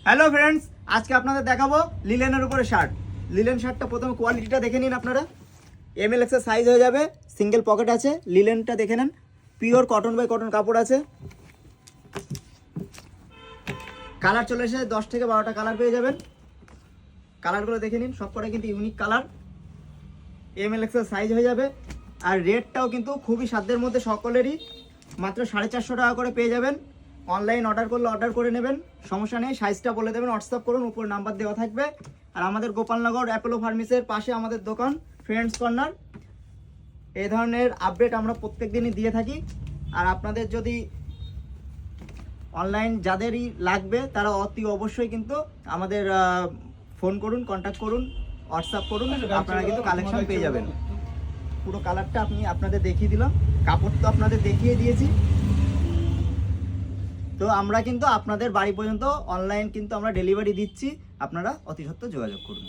Hello friends, আজকে আপনাদের দেখাবো লিলেনের উপরে শার্ট। লিলেন শার্টটা প্রথমে কোয়ালিটিটা দেখে নিন আপনারা। MLX এর সাইজ হয়ে যাবে, সিঙ্গেল পকেট আছে। লিলেনটা দেখে নেন, পিওর কটন বাই কটন কাপড় আছে। কালার চলে এসে 10 থেকে 12টা কালার পেয়ে যাবেন। কালারগুলো দেখে নিন, সবকটাই কিন্তু ইউনিক কালার। MLX এর সাইজ হয়ে যাবে। আর রেটটাও কিন্তু খুবই সাধ্যের মধ্যে, সকলেরই মাত্র 450 টাকা করে পেয়ে যাবেন। অনলাইন অর্ডার করলে অর্ডার করে নেবেন, সমস্যা নেই। সাইজটা বলে দেবেন, হোয়াটসঅ্যাপ করুন, উপর নাম্বার দেওয়া থাকবে। আর আমাদের গোপালনগর অ্যাপোলো ফার্মেসির পাশে আমাদের দোকান ফ্রেন্ডস কর্নার। এই ধরনের আপডেট আমরা প্রত্যেক দিনই দিয়ে থাকি। আর আপনাদের যদি অনলাইন যাদেরই লাগবে তারা অতি অবশ্যই কিন্তু আমাদের ফোন করুন, কন্ট্যাক্ট করুন, হোয়াটসঅ্যাপ করুন, আপনারা কিন্তু কালেকশন পেয়ে যাবেন। পুরো কালারটা আপনাদের দেখিয়ে দিলাম, কাপড় তো আপনাদের দেখিয়ে দিয়েছি। তো আমরা কিন্তু আপনাদের বাড়ি পর্যন্ত অনলাইন কিন্তু আমরা ডেলিভারি দিচ্ছি, আপনারা অতি সত্ত্বর যোগাযোগ করুন।